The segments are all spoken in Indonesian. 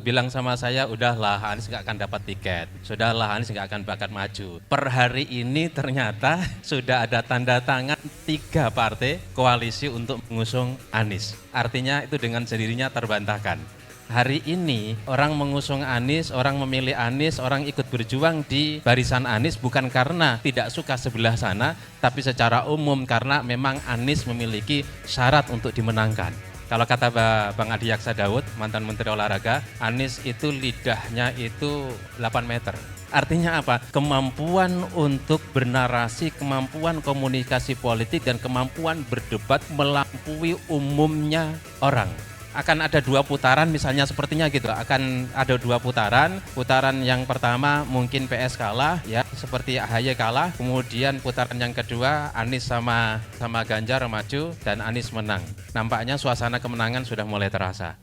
bilang sama saya, udahlah Anies nggak akan dapat tiket, sudahlah Anies nggak akan bakat maju. Per hari ini ternyata sudah ada tanda tangan 3 partai koalisi untuk mengusung Anies. Artinya itu dengan sendirinya terbantahkan. Hari ini orang mengusung Anies, orang memilih Anies, orang ikut berjuang di barisan Anies bukan karena tidak suka sebelah sana, tapi secara umum karena memang Anies memiliki syarat untuk dimenangkan. Kalau kata Bang Adi Yaksa Daud, mantan Menteri Olahraga, Anies itu lidahnya itu 8 meter. Artinya apa? Kemampuan untuk bernarasi, kemampuan komunikasi politik, dan kemampuan berdebat melampaui umumnya orang. Akan ada 2 putaran misalnya sepertinya gitu, akan ada 2 putaran. Putaran yang pertama mungkin PS kalah ya, seperti AHY kalah, kemudian putaran yang kedua Anies sama Ganjar maju dan Anies menang. Nampaknya suasana kemenangan sudah mulai terasa.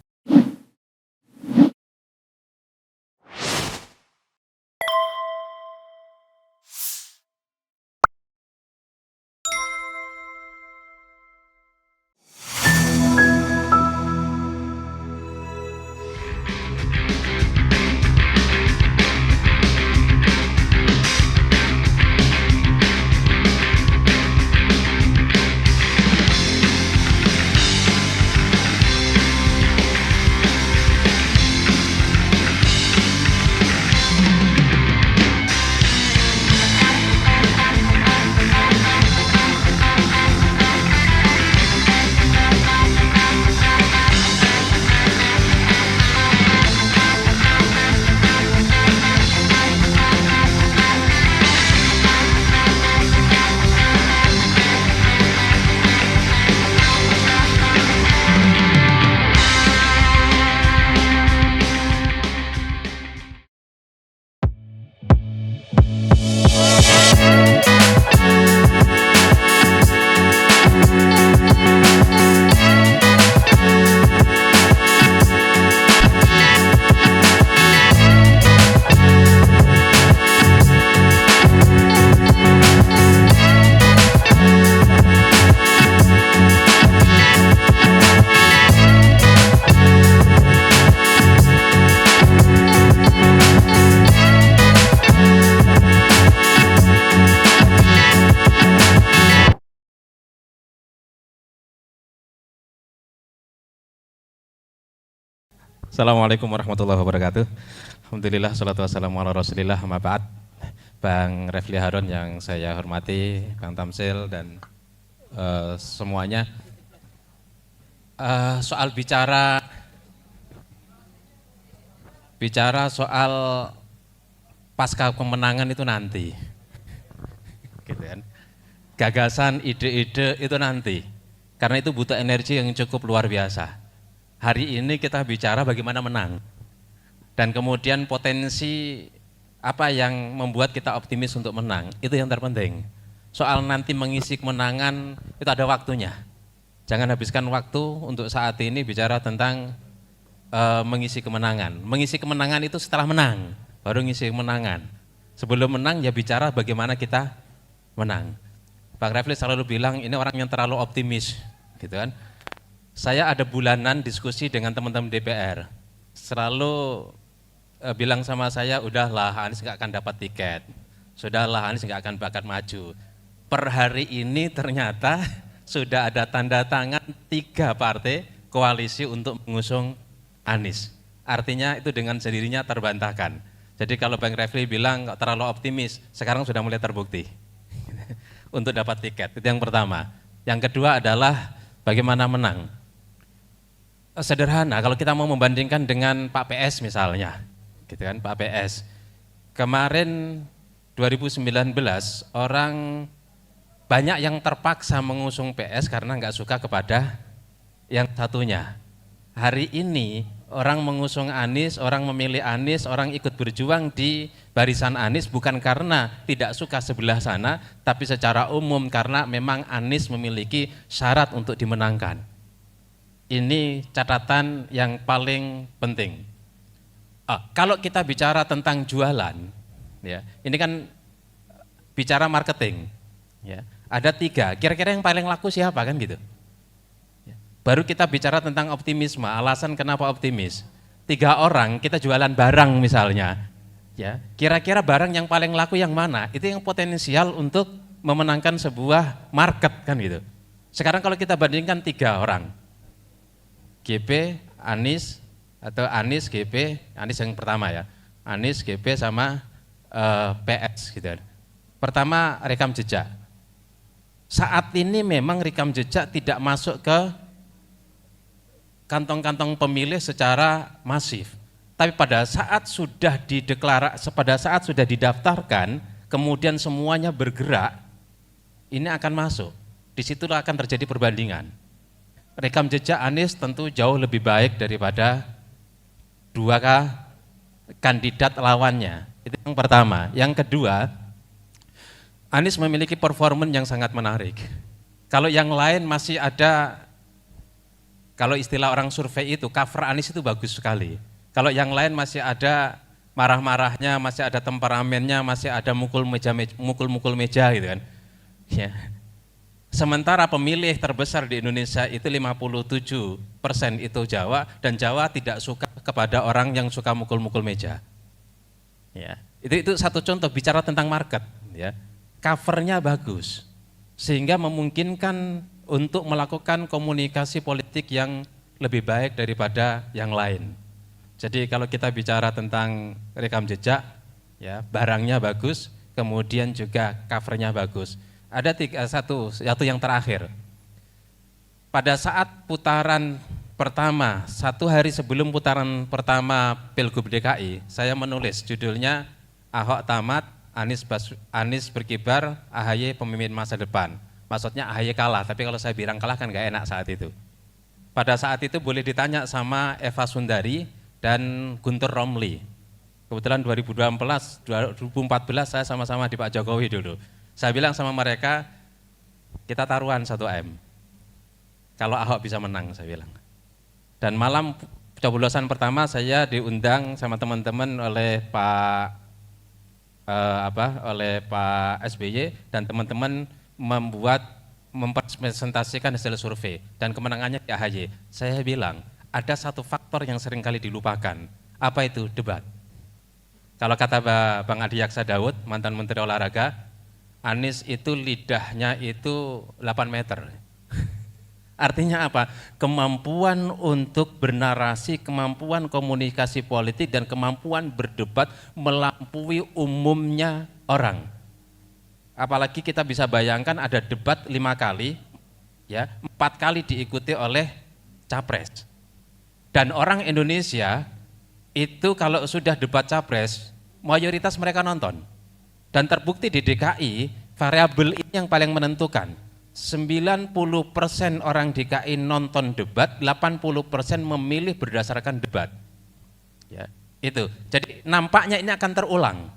Assalamualaikum warahmatullahi wabarakatuh. Alhamdulillah, salatu wassalamu ala rasulillah, amma ba'd. Bang Refli Harun yang saya hormati, Bang Tamsil dan semuanya. Soal bicara soal pasca kemenangan itu nanti, gitu kan. Gagasan, ide-ide itu nanti, karena itu butuh energi yang cukup luar biasa. Hari ini kita bicara bagaimana menang, dan kemudian potensi apa yang membuat kita optimis untuk menang, itu yang terpenting. Soal nanti mengisi kemenangan, itu ada waktunya. Jangan habiskan waktu untuk saat ini bicara tentang mengisi kemenangan. Mengisi kemenangan itu setelah menang, baru ngisi kemenangan. Sebelum menang ya bicara bagaimana kita menang. Bang Refli selalu bilang ini orang yang terlalu optimis, gitu kan. Saya ada bulanan diskusi dengan teman-teman DPR, selalu bilang sama saya, udahlah Anies nggak akan dapat tiket, sudahlah Anies nggak akan bakat maju. Per hari ini ternyata sudah ada tanda tangan 3 partai koalisi untuk mengusung Anies. Artinya itu dengan sendirinya terbantahkan. Jadi kalau Bang Refli bilang terlalu optimis, sekarang sudah mulai terbukti untuk dapat tiket. Itu yang pertama. Yang kedua adalah bagaimana menang. Sederhana, kalau kita mau membandingkan dengan Pak PS misalnya, gitu kan, Pak PS. Kemarin 2019 orang banyak yang terpaksa mengusung PS karena nggak suka kepada yang satunya. Hari ini orang mengusung Anies, orang memilih Anies, orang ikut berjuang di barisan Anies bukan karena tidak suka sebelah sana, tapi secara umum karena memang Anies memiliki syarat untuk dimenangkan. Ini catatan yang paling penting. Kalau kita bicara tentang jualan, ya, ini kan bicara marketing, ya, ada 3. Kira-kira yang paling laku siapa kan gitu? Baru kita bicara tentang optimisme, alasan kenapa optimis. 3 orang kita jualan barang misalnya, ya kira-kira barang yang paling laku yang mana? Itu yang potensial untuk memenangkan sebuah market kan gitu. Sekarang kalau kita bandingkan 3 orang, GP, Anies atau Anies, GP, Anies yang pertama ya, Anies, GP sama PS gitu. Pertama rekam jejak. Saat ini memang rekam jejak tidak masuk ke kantong-kantong pemilih secara masif. Tapi pada saat sudah pada saat sudah didaftarkan, kemudian semuanya bergerak, ini akan masuk. Disitulah akan terjadi perbandingan. Rekam jejak Anies tentu jauh lebih baik daripada 2 kandidat lawannya. Itu yang pertama. Yang kedua, Anies memiliki performa yang sangat menarik. Kalau yang lain masih ada, kalau istilah orang survei itu, cover Anies itu bagus sekali. Kalau yang lain masih ada marah-marahnya, masih ada temperamennya, masih ada mukul-mukul meja gitu kan. Ya. Sementara pemilih terbesar di Indonesia itu 57% itu Jawa, dan Jawa tidak suka kepada orang yang suka mukul-mukul meja. Ya. Itu satu contoh bicara tentang market. Ya. Covernya bagus, sehingga memungkinkan untuk melakukan komunikasi politik yang lebih baik daripada yang lain. Jadi kalau kita bicara tentang rekam jejak, ya barangnya bagus, kemudian juga covernya bagus. Ada satu yang terakhir. Pada saat putaran pertama, 1 hari sebelum putaran pertama Pilgub DKI, saya menulis judulnya Ahok tamat, Anies berkibar, AHY pemimpin masa depan. Maksudnya AHY kalah, tapi kalau saya bilang kalah kan gak enak saat itu. Pada saat itu boleh ditanya sama Eva Sundari dan Guntur Romli. Kebetulan 2014 saya sama-sama di Pak Jokowi dulu. Saya bilang sama mereka, kita taruhan 1M. Kalau Ahok bisa menang, saya bilang. Dan malam coblosan pertama saya diundang sama teman-teman oleh Pak SBY, dan teman-teman mempresentasikan hasil survei dan kemenangannya di AHY. Saya bilang ada satu faktor yang seringkali dilupakan. Apa itu? Debat. Kalau kata Bang Adi Yaksa Daud, mantan Menteri Olahraga, Anies itu lidahnya itu 8 meter. Artinya apa? Kemampuan untuk bernarasi, kemampuan komunikasi politik, dan kemampuan berdebat melampaui umumnya orang. Apalagi kita bisa bayangkan ada debat 5 kali, ya 4 kali diikuti oleh capres. Dan orang Indonesia itu kalau sudah debat capres, mayoritas mereka nonton. Dan terbukti di DKI, variabel ini yang paling menentukan. 90% orang DKI nonton debat, 80% memilih berdasarkan debat. Ya, itu. Jadi nampaknya ini akan terulang.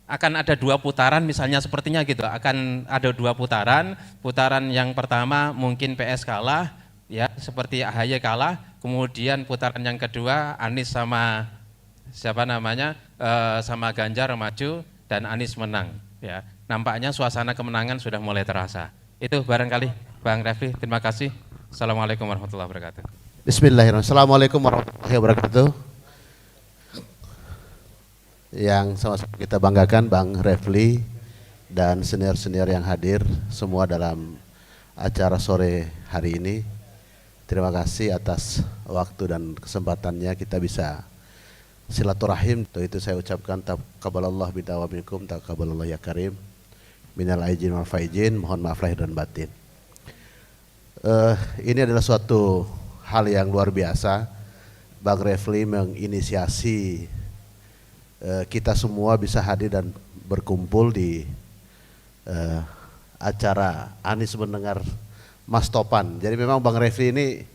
Akan ada 2 putaran misalnya sepertinya gitu, akan ada 2 putaran. Putaran yang pertama mungkin PS kalah, ya seperti AHY kalah, kemudian putaran yang kedua Anies sama sama Ganjar maju dan Anies menang. Ya, nampaknya suasana kemenangan sudah mulai terasa. Itu barangkali Bang Refli, terima kasih. Assalamualaikum warahmatullahi wabarakatuh. Bismillahirrahmanirrahim. Assalamualaikum warahmatullahi wabarakatuh. Yang sama-sama kita banggakan Bang Refli dan senior-senior yang hadir semua dalam acara sore hari ini. Terima kasih atas waktu dan kesempatannya kita bisa silaturahim. Untuk itu saya ucapkan taqabbalallah bina wa minkum, taqabbalallah ya karim. Minal aijin wal faizin, mohon maaf lahir dan batin. Ini adalah suatu hal yang luar biasa. Bang Refli menginisiasi kita semua bisa hadir dan berkumpul di acara Anies mendengar Mas Topan. Jadi memang Bang Refli ini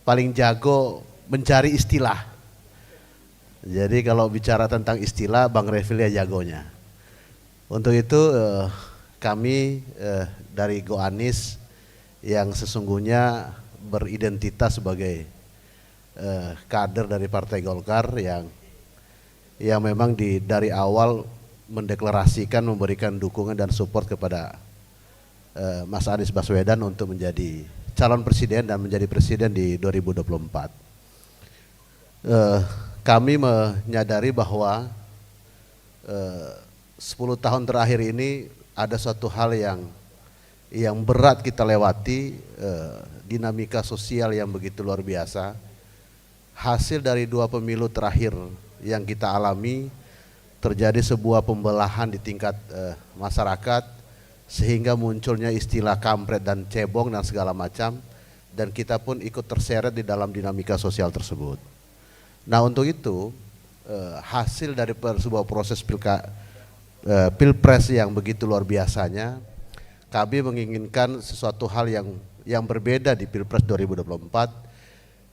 paling jago mencari istilah. Jadi kalau bicara tentang istilah, Bang Refli ya jagonya. Untuk itu kami dari Go Anies yang sesungguhnya beridentitas sebagai kader dari Partai Golkar yang memang dari awal mendeklarasikan memberikan dukungan dan support kepada Mas Anies Baswedan untuk menjadi calon presiden dan menjadi presiden di 2024. kami menyadari bahwa 10 tahun terakhir ini ada suatu hal yang berat kita lewati, dinamika sosial yang begitu luar biasa. Hasil dari 2 pemilu terakhir yang kita alami, terjadi sebuah pembelahan di tingkat masyarakat, sehingga munculnya istilah kampret dan cebong dan segala macam, dan kita pun ikut terseret di dalam dinamika sosial tersebut. Nah, untuk itu hasil dari sebuah proses pilpres yang begitu luar biasanya, kami menginginkan sesuatu hal yang berbeda di Pilpres 2024.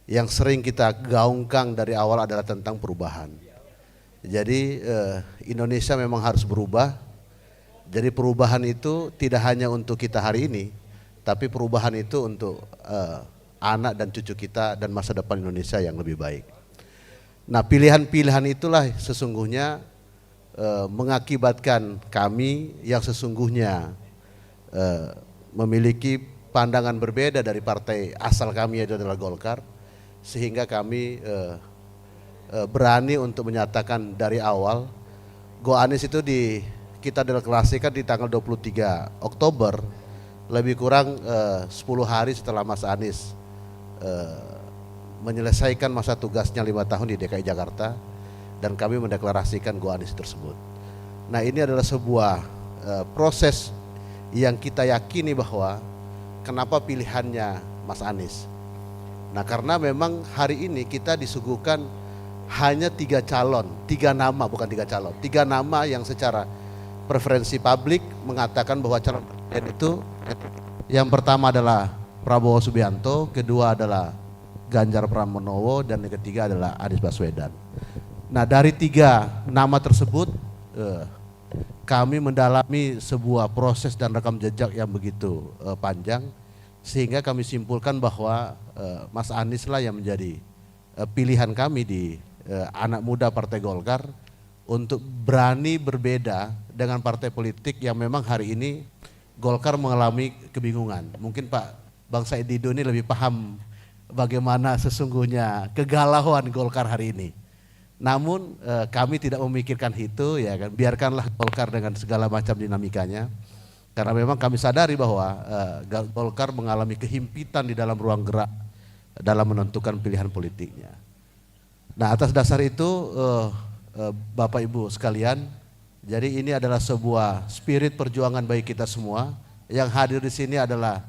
Yang sering kita gaungkan dari awal adalah tentang perubahan. Jadi Indonesia memang harus berubah. Jadi perubahan itu tidak hanya untuk kita hari ini, tapi perubahan itu untuk anak dan cucu kita dan masa depan Indonesia yang lebih baik. Nah, pilihan-pilihan itulah sesungguhnya mengakibatkan kami yang sesungguhnya memiliki pandangan berbeda dari partai asal kami, yaitu adalah Golkar, sehingga kami berani untuk menyatakan dari awal, Go Anies itu kita deklarasikan di tanggal 23 Oktober, lebih kurang 10 hari setelah Mas Anies menyelesaikan masa tugasnya 5 tahun di DKI Jakarta, dan kami mendeklarasikan Go Anies tersebut. Nah, ini adalah sebuah proses yang kita yakini bahwa kenapa pilihannya Mas Anies. Nah, karena memang hari ini kita disuguhkan hanya 3 calon, 3 nama, bukan 3 calon, 3 nama yang secara preferensi publik mengatakan bahwa calon presiden itu yang pertama adalah Prabowo Subianto, kedua adalah Ganjar Pranowo, dan yang ketiga adalah Anies Baswedan. Nah, dari 3 nama tersebut kami mendalami sebuah proses dan rekam jejak yang begitu panjang, sehingga kami simpulkan bahwa Mas Anies lah yang menjadi pilihan kami di anak muda Partai Golkar untuk berani berbeda dengan partai politik yang memang hari ini Golkar mengalami kebingungan. Mungkin Pak Bang Said Didu ini lebih paham bagaimana sesungguhnya kegalauan Golkar hari ini. Namun kami tidak memikirkan itu, ya kan, biarkanlah Golkar dengan segala macam dinamikanya, karena memang kami sadari bahwa Golkar mengalami kehimpitan di dalam ruang gerak dalam menentukan pilihan politiknya. Nah, atas dasar itu Bapak Ibu sekalian, jadi ini adalah sebuah spirit perjuangan bagi kita semua. Yang hadir di sini adalah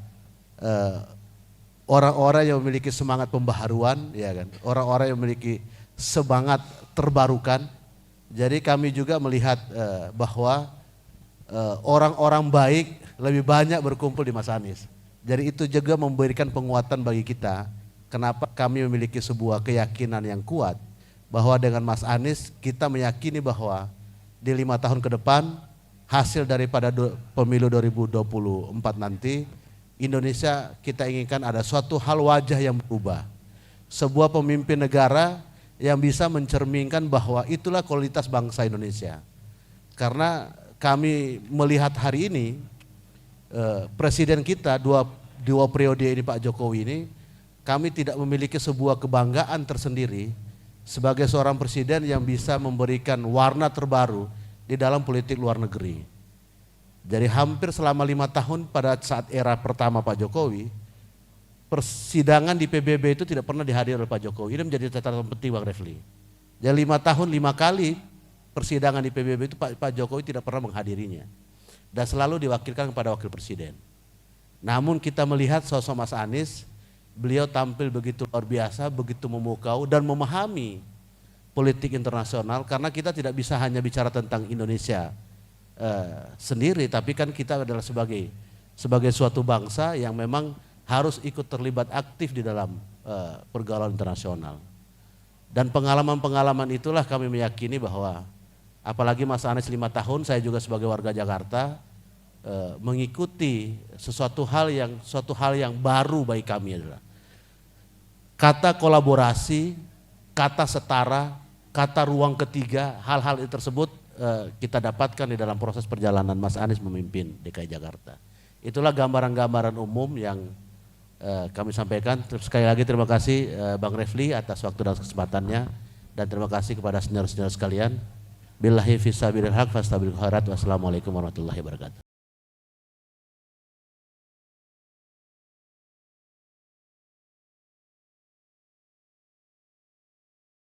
orang-orang yang memiliki semangat pembaharuan, ya kan, orang-orang yang memiliki semangat terbarukan. Jadi kami juga melihat bahwa orang-orang baik lebih banyak berkumpul di Mas Anies. Jadi itu juga memberikan penguatan bagi kita. Kenapa kami memiliki sebuah keyakinan yang kuat bahwa dengan Mas Anies kita meyakini bahwa di 5 tahun ke depan hasil daripada pemilu 2024 nanti, Indonesia kita inginkan ada suatu hal wajah yang berubah. Sebuah pemimpin negara yang bisa mencerminkan bahwa itulah kualitas bangsa Indonesia. Karena kami melihat hari ini presiden kita dua periode ini, Pak Jokowi ini, kami tidak memiliki sebuah kebanggaan tersendiri sebagai seorang presiden yang bisa memberikan warna terbaru di dalam politik luar negeri. Jadi hampir selama 5 tahun pada saat era pertama Pak Jokowi, persidangan di PBB itu tidak pernah dihadiri oleh Pak Jokowi. Ini menjadi catatan penting, Bang Refli. Jadi 5 tahun 5 kali persidangan di PBB itu Pak Jokowi tidak pernah menghadirinya, dan selalu diwakilkan kepada wakil presiden. Namun kita melihat sosok Mas Anies, beliau tampil begitu luar biasa, begitu memukau dan memahami politik internasional, karena kita tidak bisa hanya bicara tentang Indonesia sendiri, tapi kan kita adalah sebagai suatu bangsa yang memang harus ikut terlibat aktif di dalam pergaulan internasional. Dan pengalaman-pengalaman itulah kami meyakini bahwa apalagi Mas Anies 5 tahun, saya juga sebagai warga Jakarta mengikuti suatu hal yang baru bagi kami adalah kata kolaborasi, kata setara, kata ruang ketiga. Hal-hal tersebut kita dapatkan di dalam proses perjalanan Mas Anies memimpin DKI Jakarta. Itulah gambaran-gambaran umum yang kami sampaikan. Sekali lagi terima kasih Bang Refli atas waktu dan kesempatannya. Dan terima kasih kepada senior-senior sekalian. Billahi fisabilil haq fastabil khairat. Wassalamualaikum warahmatullahi wabarakatuh.